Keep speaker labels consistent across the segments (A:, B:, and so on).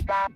A: Hi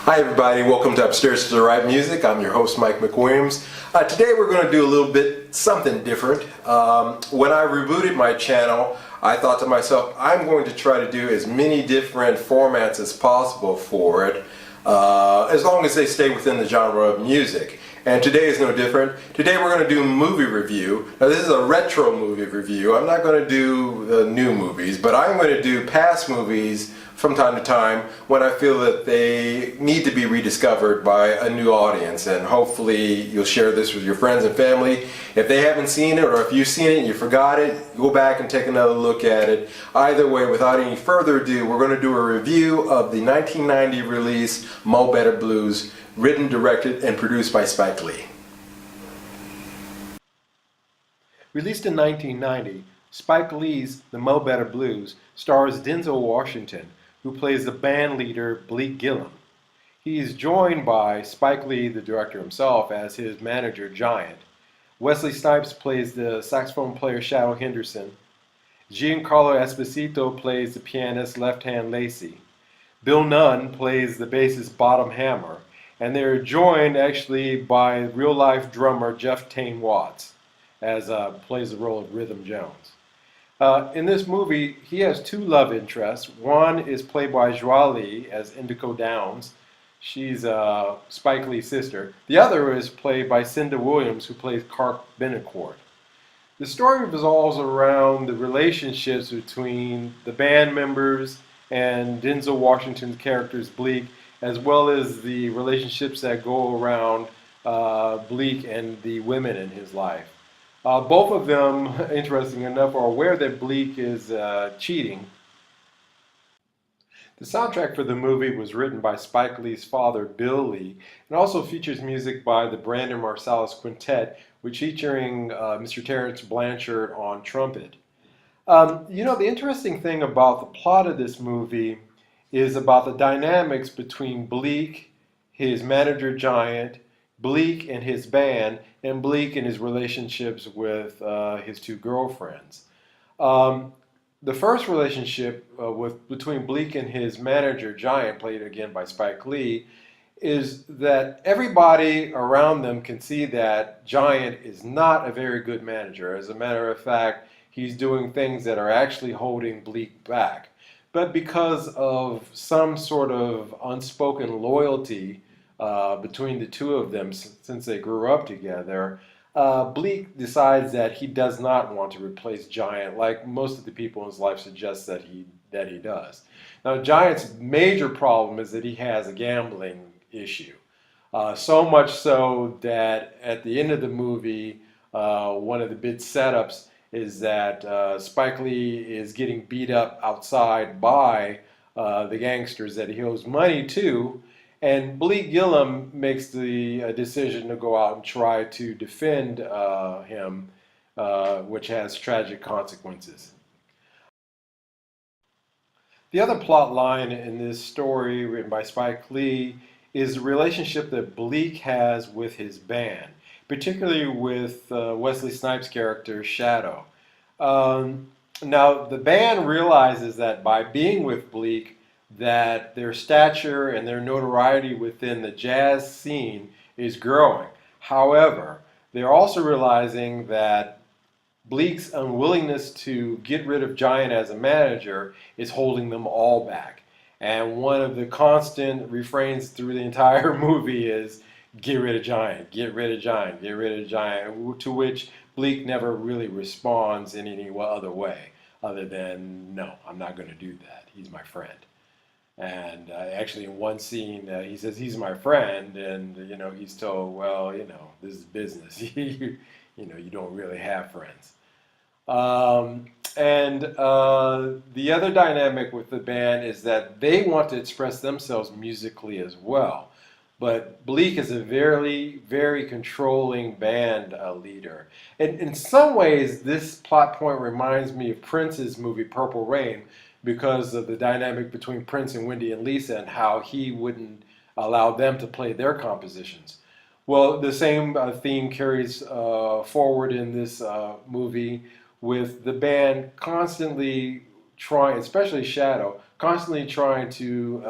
A: everybody, welcome to Upstairs to the Right Music. I'm your host Mike McWilliams. Today we're going to do a little bit something different. When I rebooted my channel, I thought to myself, I'm going to try to do as many different formats as possible for it, as long as they stay within the genre of music. And today is no different. Today we're going to do a movie review. Now this is a retro movie review. I'm not going to do new movies, but I'm going to do past movies from time to time when I feel that they need to be rediscovered by a new audience, and hopefully you'll share this with your friends and family. If they haven't seen it, or if you've seen it and you forgot it, go back and take another look at it. Either way, without any further ado, we're going to do a review of the 1990 release Mo Better Blues, written, directed, and produced by Spike Lee. Released in 1990, Spike Lee's The Mo Better Blues stars Denzel Washington, who plays the band leader Bleak Gillum. He is joined by Spike Lee, the director himself, as his manager Giant. Wesley Snipes plays the saxophone player Shadow Henderson. Giancarlo Esposito plays the pianist Left Hand Lacey. Bill Nunn plays the bassist Bottom Hammer. And they're joined actually by real-life drummer Jeff Tane Watts, as plays the role of Rhythm Jones. In this movie, he has two love interests. One is played by Joie Lee as Indigo Downs. She's Spike Lee's sister. The other is played by Cinda Williams, who plays Clark Benincourt. The story revolves around the relationships between the band members and Denzel Washington's character's Bleak, as well as the relationships that go around Bleak and the women in his life. Both of them, interesting enough, are aware that Bleak is cheating. The soundtrack for the movie was written by Spike Lee's father, Bill Lee, and also features music by the Brandon Marsalis Quintet, which featuring Mr. Terrence Blanchard on trumpet. You know, the interesting thing about the plot of this movie is about the dynamics between Bleak, his manager Giant, Bleak and his band, and Bleak and his relationships with his two girlfriends. The first relationship between Bleak and his manager Giant, played again by Spike Lee, is that everybody around them can see that Giant is not a very good manager. As a matter of fact, he's doing things that are actually holding Bleak back. But because of some sort of unspoken loyalty between the two of them since they grew up together, Bleak decides that he does not want to replace Giant, like most of the people in his life suggest that he does. Now, Giant's major problem is that he has a gambling issue. So much so that at the end of the movie, one of the big setups is that Spike Lee is getting beat up outside by the gangsters that he owes money to, and Bleak Gillum makes the decision to go out and try to defend him, which has tragic consequences. The other plot line in this story, written by Spike Lee, is the relationship that Bleak has with his band, particularly with Wesley Snipes' character Shadow. Now, the band realizes that by being with Bleak, that their stature and their notoriety within the jazz scene is growing. However, they're also realizing that Bleak's unwillingness to get rid of Giant as a manager is holding them all back. And one of the constant refrains through the entire movie is, get rid of Giant, get rid of Giant, get rid of Giant, to which Bleak never really responds in any other way other than, no, I'm not going to do that. He's my friend. And actually in one scene, he says he's my friend, and he's told, well, this is business. you don't really have friends. And the other dynamic with the band is that they want to express themselves musically as well. But Bleak is a very, very controlling band leader. And in some ways, this plot point reminds me of Prince's movie Purple Rain, because of the dynamic between Prince and Wendy and Lisa and how he wouldn't allow them to play their compositions. Well, the same theme carries forward in this movie with the band constantly trying, especially Shadow, constantly trying to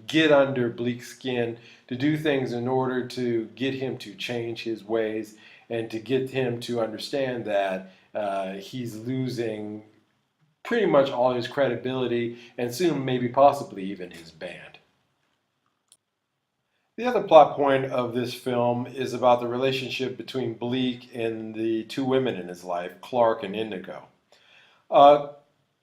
A: get under Bleak's skin, to do things in order to get him to change his ways and to get him to understand that he's losing pretty much all his credibility and soon maybe possibly even his band. The other plot point of this film is about the relationship between Bleak and the two women in his life, Clark and Indigo. Uh,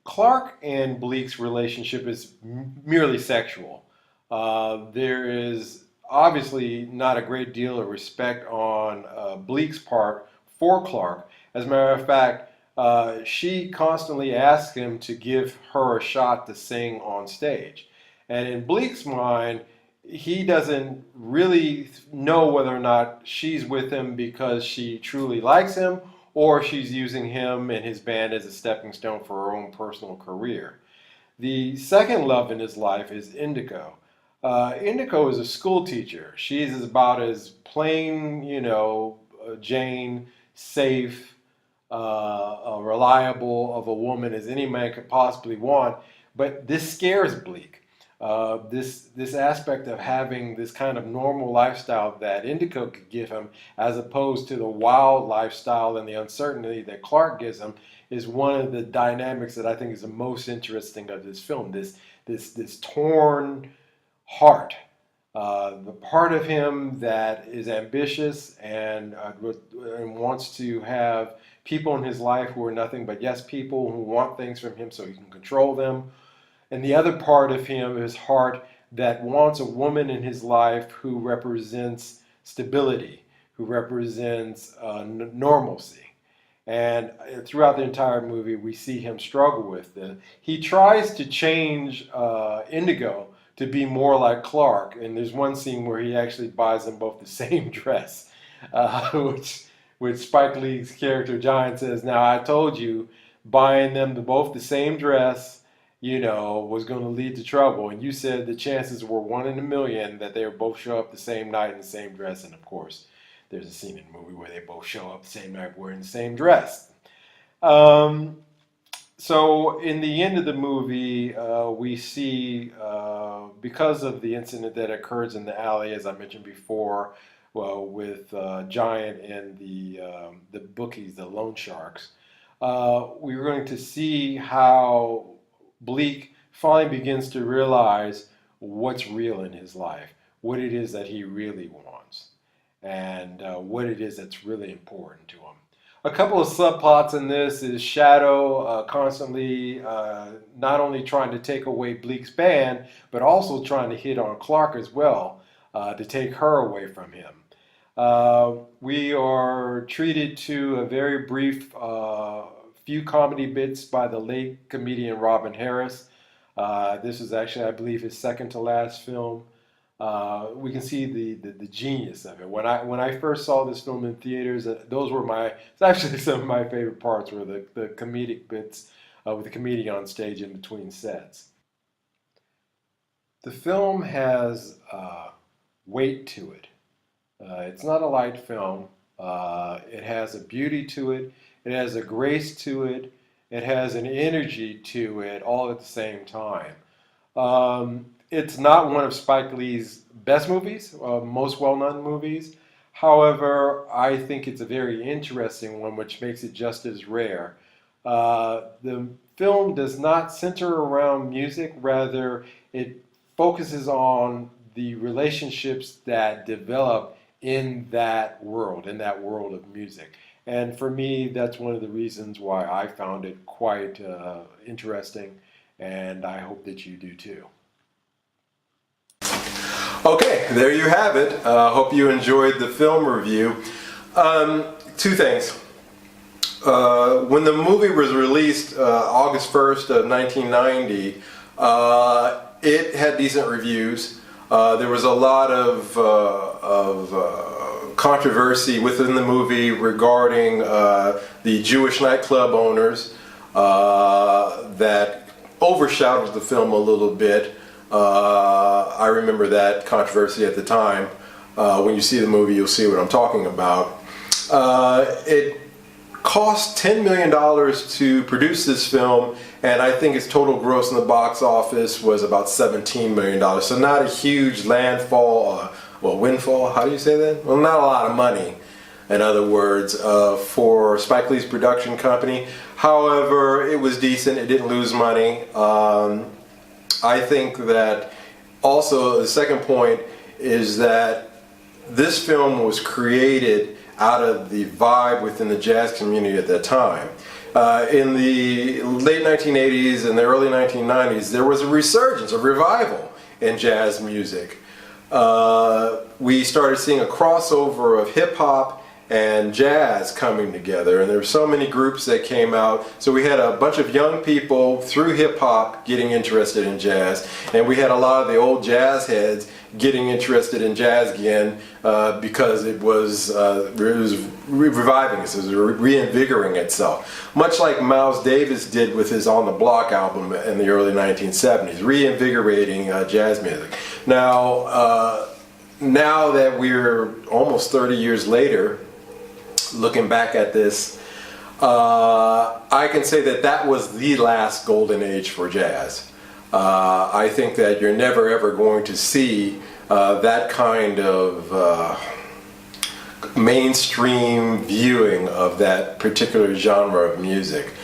A: Clark and Bleak's relationship is merely sexual. There is obviously not a great deal of respect on Bleak's part for Clark. As a matter of fact, she constantly asks him to give her a shot to sing on stage. And in Bleak's mind, he doesn't really know whether or not she's with him because she truly likes him or she's using him and his band as a stepping stone for her own personal career. The second love in his life is Indigo. Indigo is a school teacher. She's about as plain, Jane, safe, reliable of a woman as any man could possibly want. But this scares Bleak. This aspect of having this kind of normal lifestyle that Indigo could give him, as opposed to the wild lifestyle and the uncertainty that Clark gives him, is one of the dynamics that I think is the most interesting of this film. This torn heart, the part of him that is ambitious and wants to have people in his life who are nothing but yes people who want things from him so he can control them. And the other part of him, his heart, that wants a woman in his life who represents stability, who represents normalcy. And throughout the entire movie, we see him struggle with this. He tries to change Indigo to be more like Clark. And there's one scene where he actually buys them both the same dress, which Spike Lee's character Giant says, "Now I told you, buying them both the same dress, was going to lead to trouble. And you said the chances were 1 in a million that they would both show up the same night in the same dress." And of course, there's a scene in the movie where they both show up the same night wearing the same dress. So in the end of the movie, we see, because of the incident that occurs in the alley, as I mentioned before, with Giant and the bookies, the loan sharks, we're going to see how Bleak finally begins to realize what's real in his life, what it is that he really wants, and what it is that's really important to him. A couple of subplots in this is Shadow constantly not only trying to take away Bleak's band, but also trying to hit on Clark as well to take her away from him. We are treated to a very brief few comedy bits by the late comedian Robin Harris. This is actually, I believe, his second to last film. We can see the genius of it. When I first saw this film in theaters, it's actually some of my favorite parts were the comedic bits with the comedian on stage in between sets. The film has weight to it. It's not a light film. It has a beauty to it. It has a grace to it. It has an energy to it all at the same time. It's not one of Spike Lee's best movies, most well-known movies. However, I think it's a very interesting one, which makes it just as rare. The film does not center around music. Rather, it focuses on the relationships that develop in that world of music. And for me, that's one of the reasons why I found it quite interesting, and I hope that you do too. Okay, there you have it. Hope you enjoyed the film review. Two things. When the movie was released August 1st of 1990, it had decent reviews. There was a lot of controversy within the movie regarding the Jewish nightclub owners that overshadowed the film a little bit. I remember that controversy at the time. When you see the movie, you'll see what I'm talking about. It cost $10 million to produce this film, and I think its total gross in the box office was about $17 million. So not a huge landfall, windfall, how do you say that? Well, not a lot of money, in other words, for Spike Lee's production company. However, it was decent, it didn't lose money. I think that also the second point is that this film was created out of the vibe within the jazz community at that time. In the late 1980s and the early 1990s, there was a resurgence, a revival in jazz music. We started seeing a crossover of hip-hop and jazz coming together, and there were so many groups that came out. So we had a bunch of young people through hip-hop getting interested in jazz, and we had a lot of the old jazz heads getting interested in jazz again because it was reviving us, it was reinvigorating itself. Much like Miles Davis did with his On the Block album in the early 1970s, reinvigorating jazz music. Now that we're almost 30 years later, looking back at this, I can say that that was the last golden age for jazz. I think that you're never ever going to see that kind of mainstream viewing of that particular genre of music.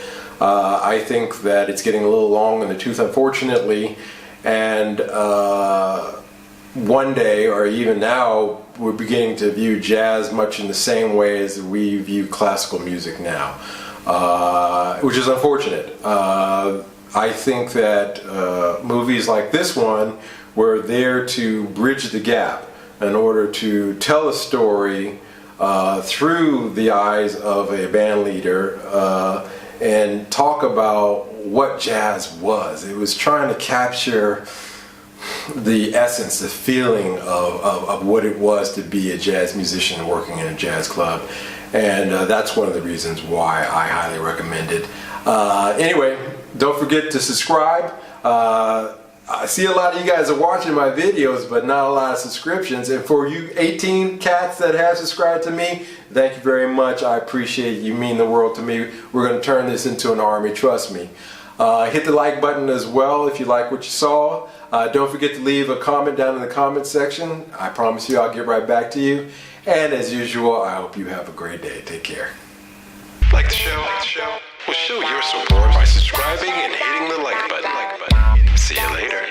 A: I think that it's getting a little long in the tooth, unfortunately, and one day, or even now, we're beginning to view jazz much in the same way as we view classical music now, which is unfortunate. I think that movies like this one were there to bridge the gap in order to tell a story through the eyes of a band leader and talk about what jazz was. It was trying to capture the essence, the feeling of what it was to be a jazz musician working in a jazz club, and that's one of the reasons why I highly recommend it. Anyway, don't forget to subscribe. I see a lot of you guys are watching my videos, but not a lot of subscriptions. And for you 18 cats that have subscribed to me, thank you very much. I appreciate it. You mean the world to me. We're going to turn this into an army, trust me. Hit the like button as well if you like what you saw. Don't forget to leave a comment down in the comment section. I promise you I'll get right back to you. And as usual, I hope you have a great day. Take care.
B: Like the show? Well, show your support by subscribing and hitting the like button. See you later.